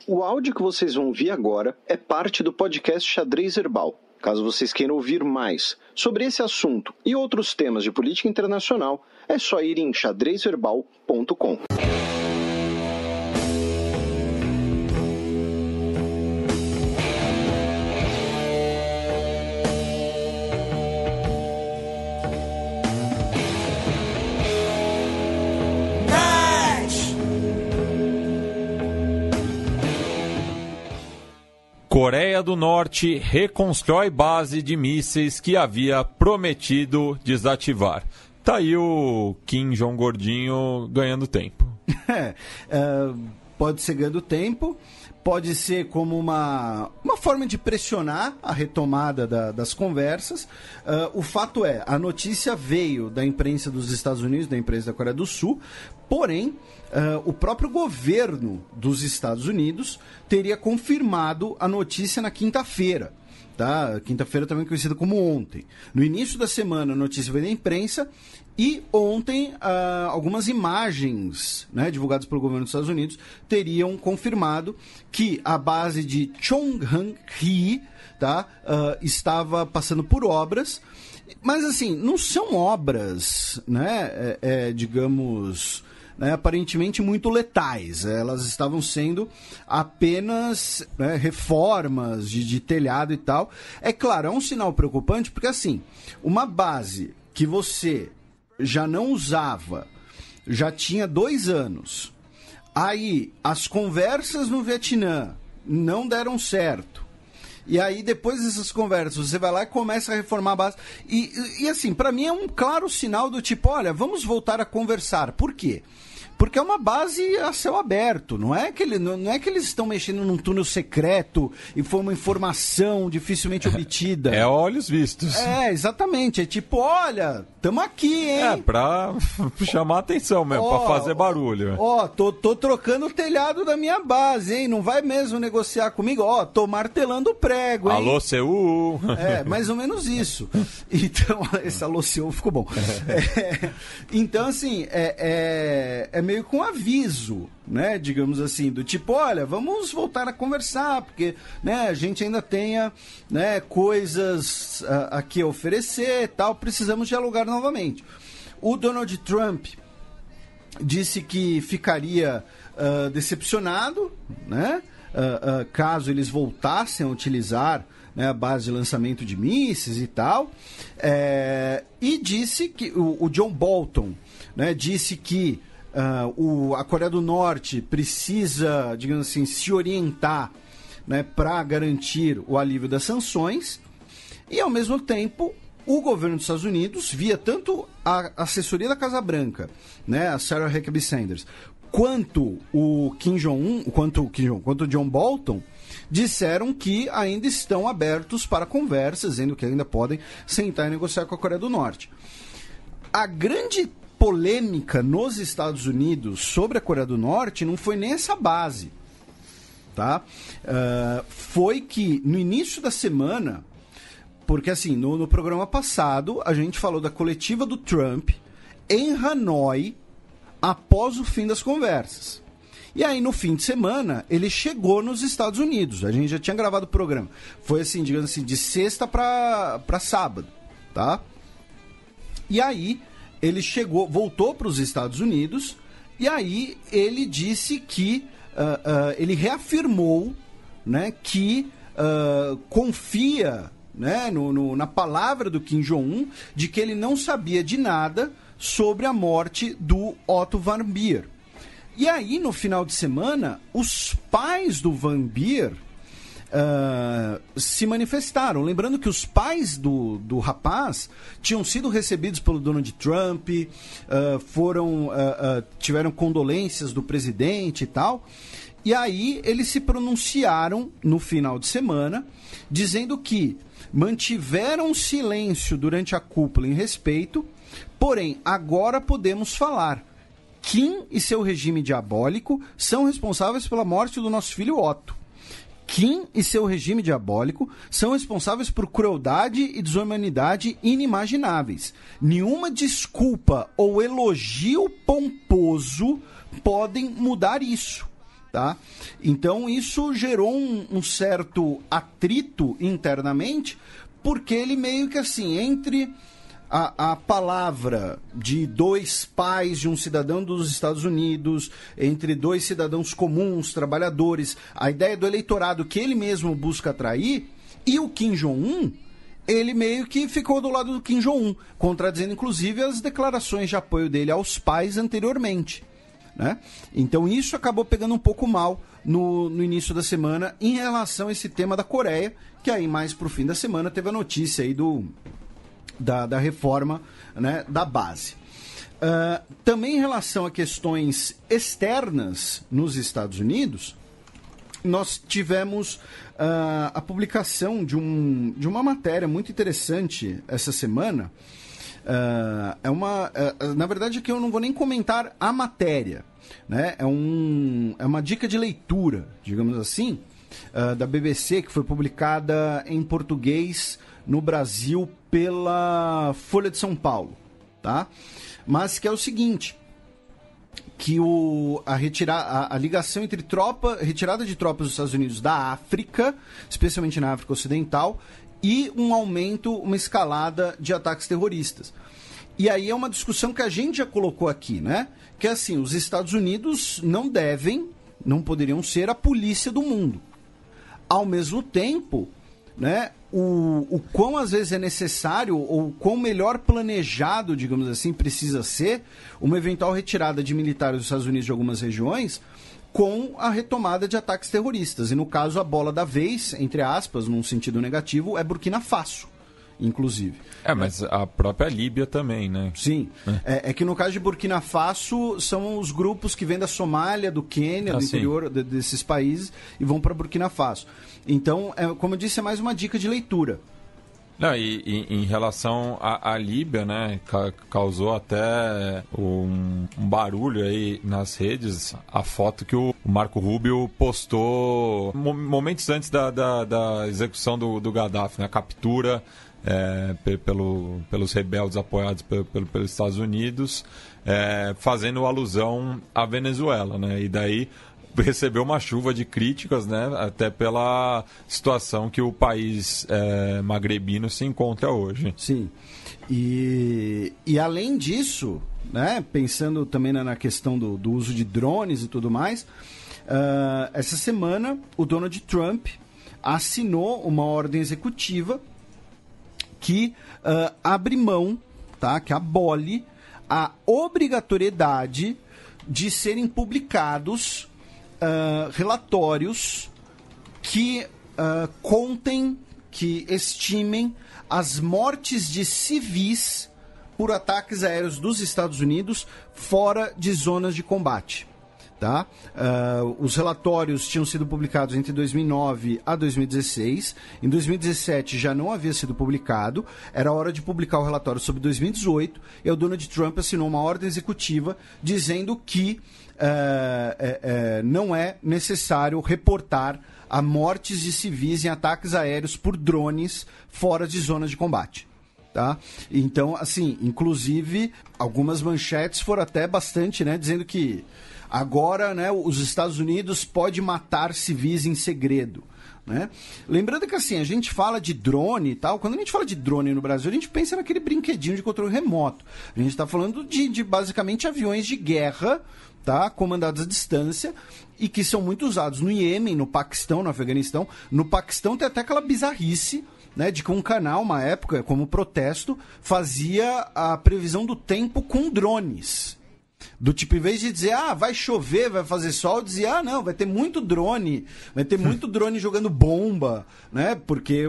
O áudio que vocês vão ouvir agora é parte do podcast Xadrez Herbal. Caso vocês queiram ouvir mais sobre esse assunto e outros temas de política internacional, é só ir em xadrezverbal.com. Coreia do Norte reconstrói base de mísseis que havia prometido desativar. Tá aí o Kim Jong Gordinho ganhando tempo. Pode ser ganhando tempo, pode ser como uma forma de pressionar a retomada das conversas. O fato é, a notícia veio da imprensa dos Estados Unidos, da imprensa da Coreia do Sul, porém, o próprio governo dos Estados Unidos teria confirmado a notícia na quinta-feira. Tá? Quinta-feira também conhecida como ontem. No início da semana a notícia veio da imprensa e ontem algumas imagens, né, divulgadas pelo governo dos Estados Unidos teriam confirmado que a base de Chonghang-ri, tá, estava passando por obras, mas assim, não são obras, né, digamos... aparentemente muito letais. Elas estavam sendo apenas, né, reformas de telhado e tal. É claro, é um sinal preocupante porque assim, uma base que você já não usava, já tinha 2 anos, aí as conversas no Vietnã não deram certo, e aí depois dessas conversas você vai lá e começa a reformar a base e assim, para mim é um claro sinal do tipo, olha, vamos voltar a conversar. Por quê? Porque é uma base a céu aberto, não é que eles estão mexendo num túnel secreto e foi uma informação dificilmente obtida. É olhos vistos. Exatamente. É tipo, olha, tamo aqui, hein? Pra chamar atenção mesmo, pra fazer barulho. Tô trocando o telhado da minha base, hein? Não vai mesmo negociar comigo? Tô martelando o prego, hein? Alô, Seul! Mais ou menos isso. Então, esse alô, Seul ficou bom. Então, assim, é meio com aviso, né, digamos assim, do tipo, olha, vamos voltar a conversar, porque, né, a gente ainda tenha, né, coisas aqui a oferecer e tal, precisamos dialogar novamente. O Donald Trump disse que ficaria decepcionado, né, caso eles voltassem a utilizar, né, a base de lançamento de mísseis e tal, e disse que o John Bolton, né, disse que a Coreia do Norte precisa, digamos assim, se orientar, né, para garantir o alívio das sanções, e ao mesmo tempo o governo dos Estados Unidos, via tanto a assessoria da Casa Branca, né, a Sarah Huckabee Sanders, quanto o Kim Jong-un, quanto o John Bolton, disseram que ainda estão abertos para conversas, dizendo que ainda podem sentar e negociar com a Coreia do Norte. A grande polêmica nos Estados Unidos sobre a Coreia do Norte não foi nem essa base, tá? Foi que no início da semana, porque assim, no programa passado a gente falou da coletiva do Trump em Hanoi após o fim das conversas. E aí no fim de semana ele chegou nos Estados Unidos. A gente já tinha gravado o programa. Foi assim, digamos assim, de sexta para sábado, tá? E aí ele voltou para os Estados Unidos, e aí ele disse que, ele reafirmou, né, que confia, né, na palavra do Kim Jong-un, de que ele não sabia de nada sobre a morte do Otto Van Beer. E aí, no final de semana, os pais do Van Beer se manifestaram. Lembrando que os pais do rapaz tinham sido recebidos pelo Donald Trump, tiveram condolências do presidente e tal. E aí eles se pronunciaram no final de semana, dizendo que mantiveram silêncio durante a cúpula em respeito, porém agora podemos falar. Kim e seu regime diabólico são responsáveis pela morte do nosso filho Otto. Kim e seu regime diabólico são responsáveis por crueldade e desumanidade inimagináveis. Nenhuma desculpa ou elogio pomposo podem mudar isso. Tá? Então isso gerou um certo atrito internamente, porque ele meio que assim, entre a palavra de dois pais de um cidadão dos Estados Unidos, entre dois cidadãos comuns, trabalhadores, a ideia do eleitorado que ele mesmo busca atrair, e o Kim Jong-un, ele meio que ficou do lado do Kim Jong-un, contradizendo inclusive as declarações de apoio dele aos pais anteriormente. Né? Então isso acabou pegando um pouco mal no início da semana em relação a esse tema da Coreia, que aí mais pro fim da semana teve a notícia aí da reforma, né, da base. Também em relação a questões externas nos Estados Unidos, nós tivemos a publicação de uma matéria muito interessante essa semana. Na verdade, aqui eu não vou nem comentar a matéria, né? É uma dica de leitura, digamos assim, da BBC, que foi publicada em português no Brasil pela Folha de São Paulo, tá? Mas que é o seguinte, que a ligação entre retirada de tropas dos Estados Unidos da África, especialmente na África Ocidental, e um aumento, uma escalada de ataques terroristas. E aí é uma discussão que a gente já colocou aqui, né? Que é assim, os Estados Unidos não poderiam ser a polícia do mundo. Ao mesmo tempo, né, o quão às vezes é necessário, ou quão melhor planejado, digamos assim, precisa ser uma eventual retirada de militares dos Estados Unidos de algumas regiões com a retomada de ataques terroristas. E no caso, a bola da vez, entre aspas, num sentido negativo, é Burkina Faso, inclusive. Mas a própria Líbia também, né? Sim. É que no caso de Burkina Faso, são os grupos que vêm da Somália, do Quênia, do interior desses países, e vão para Burkina Faso. Então, como eu disse, é mais uma dica de leitura. Não, e em relação à Líbia, né, causou até um barulho aí nas redes, a foto que o Marco Rubio postou momentos antes da execução do Gaddafi, né, a captura pelos rebeldes apoiados pelos Estados Unidos, fazendo alusão à Venezuela, né, e daí recebeu uma chuva de críticas, né, até pela situação que o país magrebino se encontra hoje. Sim. E além disso, né, pensando também na questão do uso de drones e tudo mais, essa semana o Donald Trump assinou uma ordem executiva que abre mão, tá, que abole a obrigatoriedade de serem publicados relatórios que contem, que estimem as mortes de civis por ataques aéreos dos Estados Unidos fora de zonas de combate. Tá? Os relatórios tinham sido publicados entre 2009 a 2016. Em 2017 já não havia sido publicado. Era hora de publicar o relatório sobre 2018. E o Donald Trump assinou uma ordem executiva dizendo que não é necessário reportar a mortes de civis em ataques aéreos por drones fora de zonas de combate. Tá? Então, assim, inclusive, algumas manchetes foram até bastante, né, dizendo que agora, né, os Estados Unidos pode matar civis em segredo. Né? Lembrando que assim, a gente fala de drone e tal, quando a gente fala de drone no Brasil, a gente pensa naquele brinquedinho de controle remoto. A gente está falando de basicamente aviões de guerra, tá, comandados à distância, e que são muito usados no Iêmen, no Paquistão, no Afeganistão. No Paquistão tem até aquela bizarrice, né, de que um canal, uma época, como protesto, fazia a previsão do tempo com drones. Do tipo, em vez de dizer, vai chover, vai fazer sol, dizia, não, vai ter muito drone jogando bomba, né? Porque,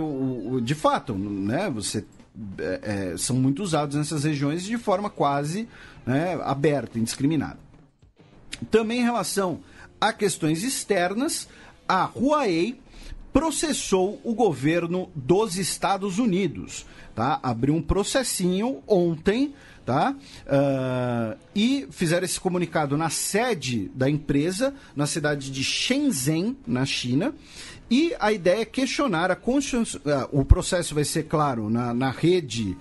de fato, né, são muito usados nessas regiões de forma quase, né, aberta, indiscriminada. Também em relação a questões externas, a Huawei processou o governo dos Estados Unidos. Tá? Abriu um processinho ontem, tá? E fizeram esse comunicado na sede da empresa, na cidade de Shenzhen, na China. E a ideia é questionar a Constituição. O processo vai ser, claro, na rede,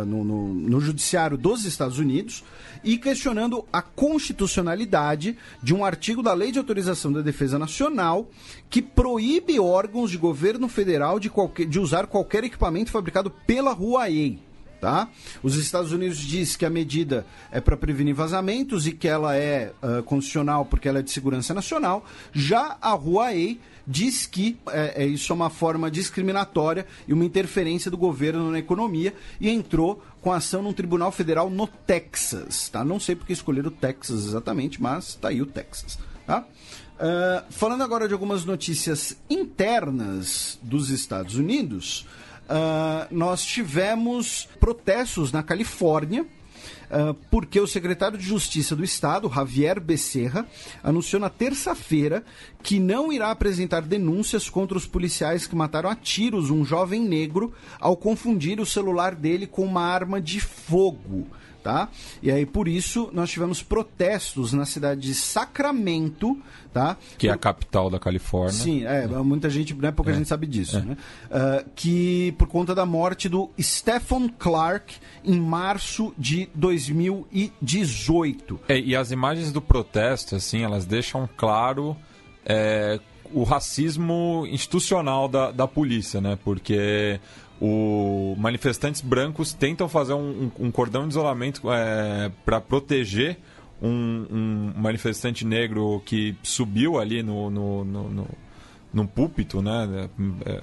no judiciário dos Estados Unidos, e questionando a constitucionalidade de um artigo da Lei de Autorização da Defesa Nacional que proíbe órgãos de governo federal de usar qualquer equipamento fabricado pela Huawei. Tá? Os Estados Unidos diz que a medida é para prevenir vazamentos e que ela é constitucional porque ela é de segurança nacional. Já a Huawei diz que isso é uma forma discriminatória e uma interferência do governo na economia e entrou com ação num tribunal federal no Texas. Tá? Não sei porque escolheram o Texas exatamente, mas tá aí o Texas. Tá? Falando agora de algumas notícias internas dos Estados Unidos, nós tivemos protestos na Califórnia, porque o secretário de Justiça do Estado, Javier Becerra, anunciou na terça-feira que não irá apresentar denúncias contra os policiais que mataram a tiros um jovem negro ao confundir o celular dele com uma arma de fogo. Tá? E aí, por isso, nós tivemos protestos na cidade de Sacramento, tá? Que é a capital da Califórnia. Sim, muita gente, né, pouca gente sabe disso, né? Que por conta da morte do Stephon Clark em março de 2018. E as imagens do protesto, assim, elas deixam claro o racismo institucional da polícia, né? Porque manifestantes brancos tentam fazer um cordão de isolamento para proteger um manifestante negro que subiu ali num púlpito, né?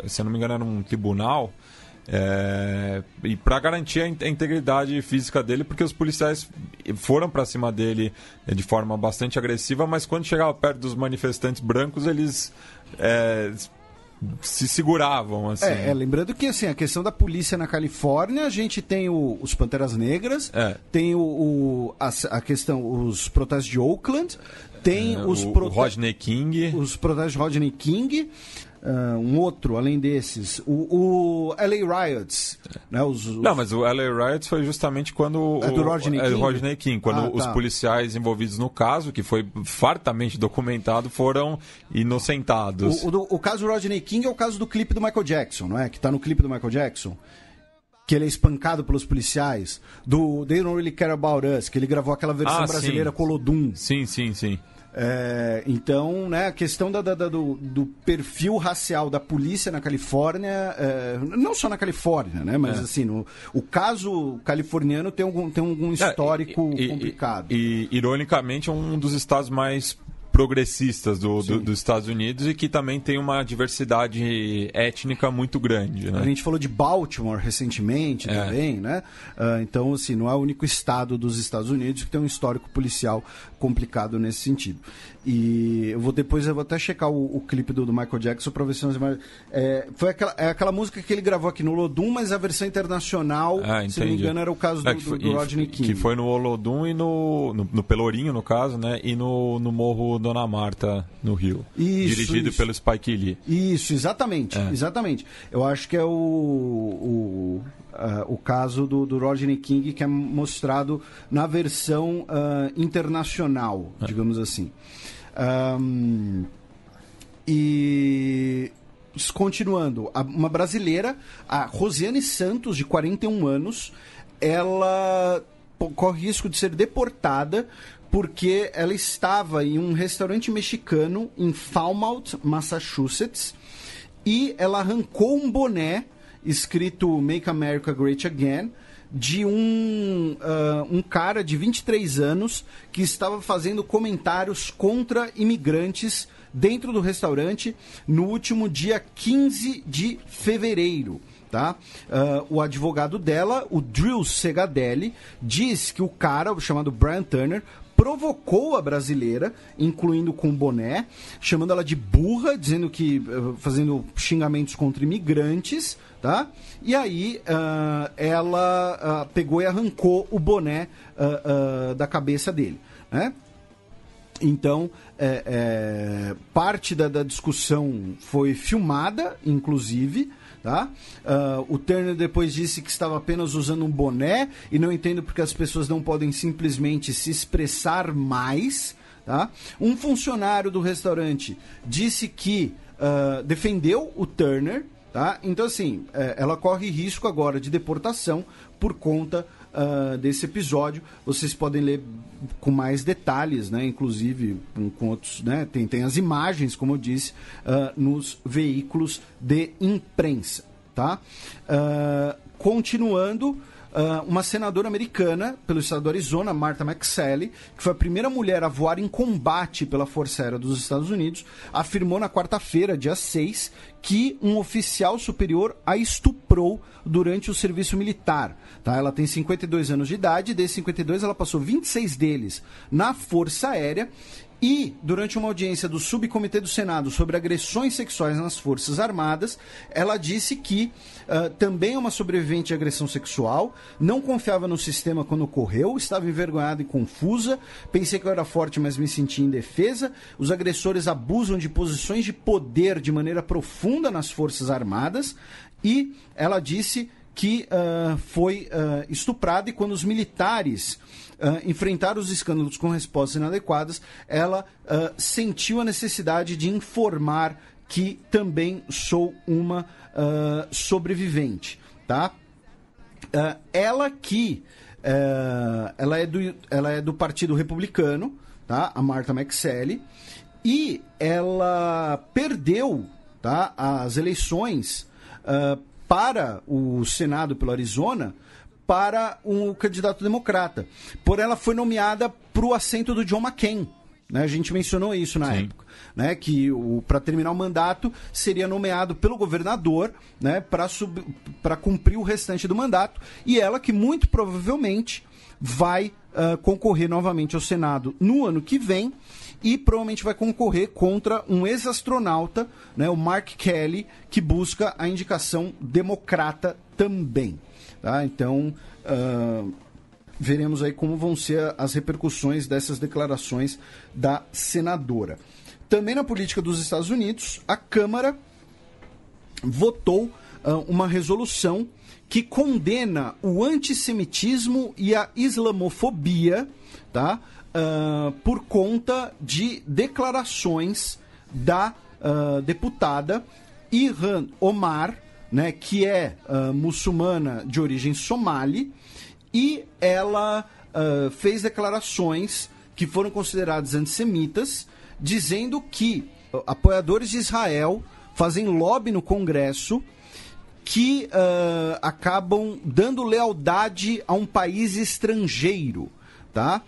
Se eu não me engano, era um tribunal. E para garantir a integridade física dele, porque os policiais foram para cima dele de forma bastante agressiva, mas quando chegava perto dos manifestantes brancos, eles se seguravam, assim. Lembrando que, assim, a questão da polícia na Califórnia, a gente tem os Panteras Negras, tem a questão, os protestos de Oakland, tem o Rodney King. Os protestos de Rodney King, um outro, além desses, o LA Riots. Né, Não, mas o LA Riots foi justamente quando do Rodney King, quando os policiais envolvidos no caso, que foi fartamente documentado, foram inocentados. O caso do Rodney King é o caso do clipe do Michael Jackson, não é? Que tá no clipe do Michael Jackson, que ele é espancado pelos policiais, do They Don't Really Care About Us, que ele gravou aquela versão brasileira Colodum. Sim. Então, né, a questão do perfil racial da polícia na Califórnia, não só na Califórnia, né, mas assim, o caso californiano tem algum histórico complicado. E, ironicamente, é um dos estados mais progressistas dos Estados Unidos e que também tem uma diversidade étnica muito grande, né? A gente falou de Baltimore recentemente também, né? Então, assim, não é o único estado dos Estados Unidos que tem um histórico policial complicado nesse sentido. E eu vou até checar o clipe do Michael Jackson para ver se nós... foi aquela música que ele gravou aqui no Olodum, mas a versão internacional, se não me engano, era o caso do Rodney King. Que foi no Olodum e no Pelourinho, no caso, né? E no Morro Dona Marta, no Rio. Dirigido pelo Spike Lee. Isso, exatamente. Eu acho que é o caso do Rodney King, que é mostrado na versão internacional, digamos assim. E continuando, uma brasileira, a Rosiane Santos, de 41 anos, ela corre risco de ser deportada porque ela estava em um restaurante mexicano em Falmouth, Massachusetts, e ela arrancou um boné escrito Make America Great Again de um cara de 23 anos que estava fazendo comentários contra imigrantes dentro do restaurante no último dia 15 de fevereiro. Tá? O advogado dela, o Drew Segadelli, diz que o cara, chamado Brian Turner, provocou a brasileira, incluindo com boné, chamando ela de burra, dizendo que fazendo xingamentos contra imigrantes, tá? E aí ela pegou e arrancou o boné da cabeça dele, né? Então, parte da discussão foi filmada, inclusive, tá? O Turner depois disse que estava apenas usando um boné e não entendo porque as pessoas não podem simplesmente se expressar mais, tá? Um funcionário do restaurante disse que defendeu o Turner, tá? Então, assim, ela corre risco agora de deportação por conta desse episódio. Vocês podem ler com mais detalhes, né? Inclusive com outros, né? Tem as imagens, como eu disse, nos veículos de imprensa, tá? Continuando, uma senadora americana pelo estado do Arizona, Martha McSally, que foi a primeira mulher a voar em combate pela Força Aérea dos Estados Unidos, afirmou na quarta-feira, dia 6, que um oficial superior a estuprou durante o serviço militar. Tá? Ela tem 52 anos de idade, e desses 52 ela passou 26 deles na Força Aérea. E, durante uma audiência do Subcomitê do Senado sobre agressões sexuais nas Forças Armadas, ela disse que também é uma sobrevivente de agressão sexual, não confiava no sistema quando ocorreu, estava envergonhada e confusa, pensei que eu era forte, mas me senti indefesa, os agressores abusam de posições de poder de maneira profunda nas Forças Armadas, e ela disse que foi estuprada, e quando os militares enfrentaram os escândalos com respostas inadequadas, ela sentiu a necessidade de informar que também sou uma sobrevivente, tá? Ela é do Partido Republicano, tá? A Martha McSally, e ela perdeu, tá, as eleições para o Senado pelo Arizona para um candidato democrata. Porém, ela foi nomeada para o assento do John McCain. Né? A gente mencionou isso na época. Né? Que para terminar o mandato seria nomeado pelo governador, né, para cumprir o restante do mandato. E ela que muito provavelmente vai concorrer novamente ao Senado no ano que vem, e provavelmente vai concorrer contra um ex-astronauta, né, o Mark Kelly, que busca a indicação democrata também. Tá? Então, veremos aí como vão ser as repercussões dessas declarações da senadora. Também na política dos Estados Unidos, a Câmara votou uma resolução que condena o antissemitismo e a islamofobia, tá? Por conta de declarações da deputada Ilhan Omar, né, que é muçulmana de origem somali, e ela fez declarações que foram consideradas antissemitas, dizendo que apoiadores de Israel fazem lobby no Congresso que acabam dando lealdade a um país estrangeiro, tá?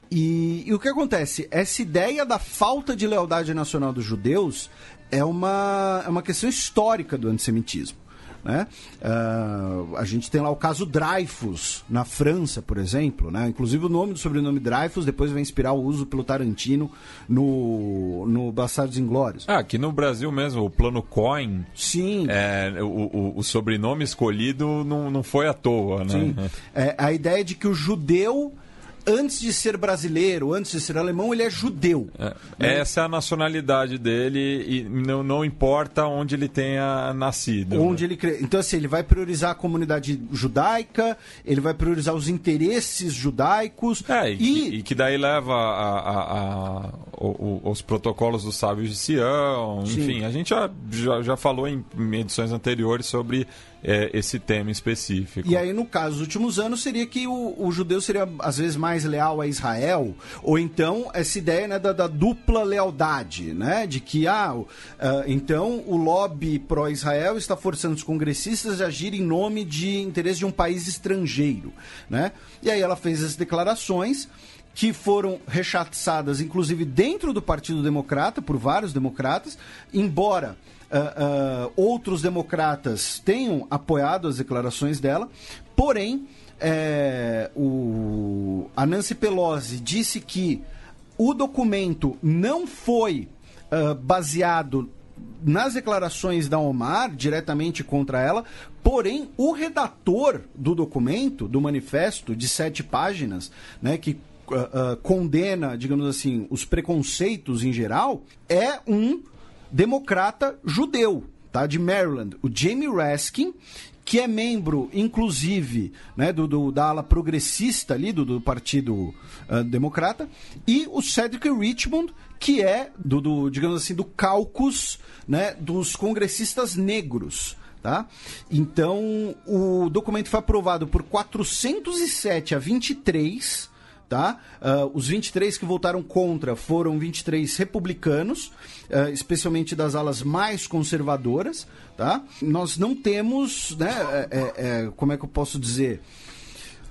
E o que acontece? Essa ideia da falta de lealdade nacional dos judeus é uma questão histórica do antissemitismo. Né? A gente tem lá o caso Dreyfus, na França, por exemplo. Né? Inclusive o nome do sobrenome Dreyfus depois vai inspirar o uso pelo Tarantino no Bastardos Inglórios. Aqui no Brasil mesmo, o Plano Cohen. Sim. O sobrenome escolhido não foi à toa. Né? Sim. A ideia de que o judeu, antes de ser brasileiro, antes de ser alemão, ele é judeu. Né? Essa é a nacionalidade dele e não importa onde ele tenha nascido. Então, assim, ele vai priorizar a comunidade judaica, ele vai priorizar os interesses judaicos. E que daí leva aos protocolos dos sábios de Sião. Sim. Enfim, a gente já falou em edições anteriores sobre esse tema específico. E aí, no caso dos últimos anos, seria que o judeu seria, às vezes, mais leal a Israel, ou então essa ideia, né, da dupla lealdade, né, de que então o lobby pró-Israel está forçando os congressistas a agir em nome de interesse de um país estrangeiro, né? E aí ela fez as declarações que foram rechaçadas, inclusive dentro do Partido Democrata, por vários democratas, embora outros democratas tenham apoiado as declarações dela, porém a Nancy Pelosi disse que o documento não foi baseado nas declarações da Omar, diretamente contra ela, porém o redator do documento, do manifesto de 7 páginas, né, que condena, digamos assim, os preconceitos em geral, é um democrata judeu, tá? De Maryland, o Jamie Raskin, que é membro, inclusive, né, da ala progressista ali, do Partido Democrata, e o Cedric Richmond, que é digamos assim, do caucus, né, dos congressistas negros. Tá? Então, o documento foi aprovado por 407 a 23, tá? Os 23 que votaram contra foram 23 republicanos, especialmente das alas mais conservadoras. Tá? Nós não temos, né, como é que eu posso dizer?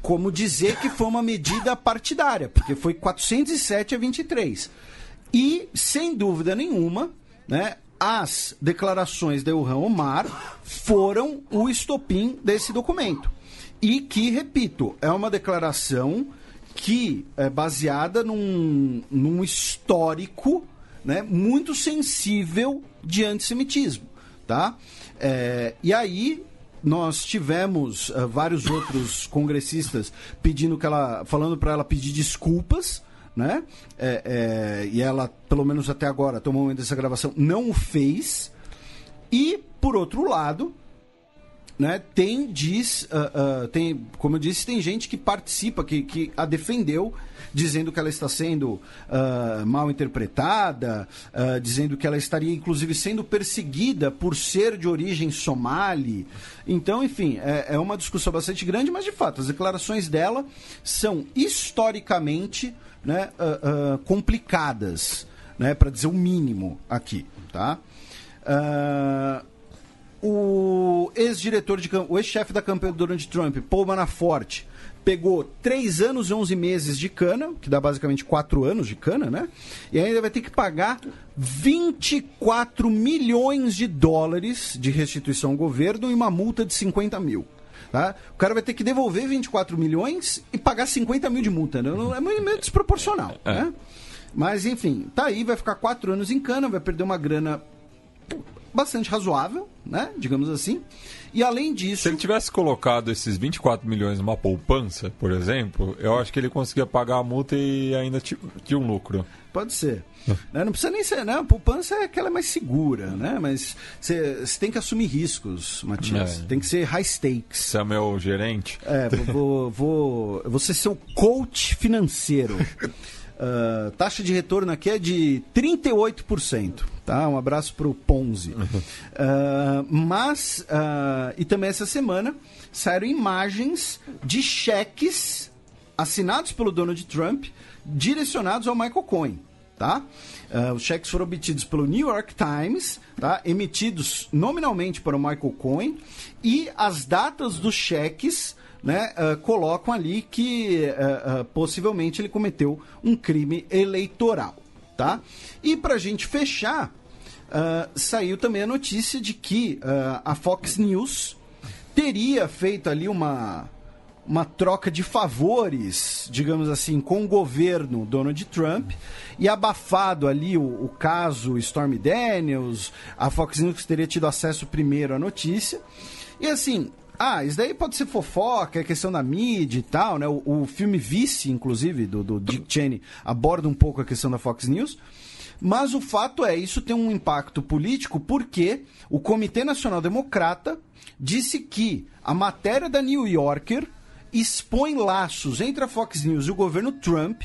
Como dizer que foi uma medida partidária, porque foi 407 a 23. E, sem dúvida nenhuma, né, as declarações de Ilhan Omar foram o estopim desse documento. E que, repito, é uma declaração que é baseada num histórico, né, muito sensível de antissemitismo. Tá? E aí nós tivemos vários outros congressistas falando para ela pedir desculpas, né? E ela, pelo menos até agora, até o momento dessa gravação, não o fez. E, por outro lado, né, tem, como eu disse, tem gente que participa, que a defendeu, dizendo que ela está sendo mal interpretada, dizendo que ela estaria, inclusive, sendo perseguida por ser de origem somali. Então, enfim, é uma discussão bastante grande, mas, de fato, as declarações dela são historicamente, né, complicadas, né, para dizer o mínimo aqui, tá? O ex-chefe da campanha do Donald Trump, Paul Manafort, pegou 3 anos e 11 meses de cana, que dá basicamente 4 anos de cana, né? E ainda vai ter que pagar 24 milhões de dólares de restituição ao governo e uma multa de 50 mil. Tá? O cara vai ter que devolver 24 milhões e pagar 50 mil de multa. Né? É meio desproporcional. Né? Mas, enfim, tá aí, vai ficar 4 anos em cana, vai perder uma grana bastante razoável, né? Digamos assim. E além disso... Se ele tivesse colocado esses 24 milhões numa poupança, por exemplo, eu acho que ele conseguia pagar a multa e ainda tinha um lucro. Pode ser. Não precisa nem ser, né? A poupança é aquela mais segura, né? Mas você tem que assumir riscos, Matias. Tem que ser high stakes. Você é meu gerente? Vou ser seu coach financeiro. Taxa de retorno aqui é de 38%. Tá? Um abraço pro Ponzi. E também essa semana saíram imagens de cheques assinados pelo Donald Trump direcionados ao Michael Cohen. Tá? Os cheques foram obtidos pelo New York Times, tá? Emitidos nominalmente para o Michael Cohen, e as datas dos cheques, né, colocam ali que possivelmente ele cometeu um crime eleitoral. Tá? E para a gente fechar, saiu também a notícia de que a Fox News teria feito ali uma troca de favores, digamos assim, com o governo Donald Trump e abafado ali o caso Stormy Daniels. A Fox News teria tido acesso primeiro à notícia. E assim, isso daí pode ser fofoca, é questão da mídia e tal, né? O filme Vice, inclusive, do Dick Cheney, aborda um pouco a questão da Fox News. Mas o fato isso tem um impacto político porque o Comitê Nacional Democrata disse que a matéria da New Yorker expõe laços entre a Fox News e o governo Trump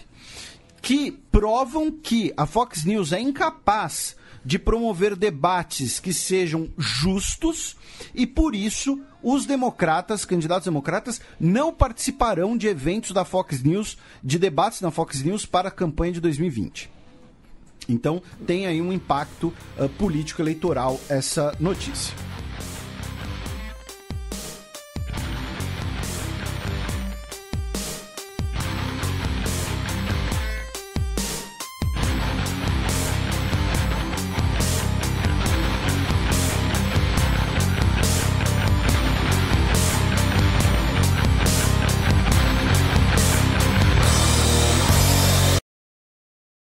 que provam que a Fox News é incapaz de promover debates que sejam justos e, por isso, os candidatos democratas, não participarão de eventos da Fox News, de debates na Fox News para a campanha de 2020. Então, tem aí um impacto político-eleitoral essa notícia.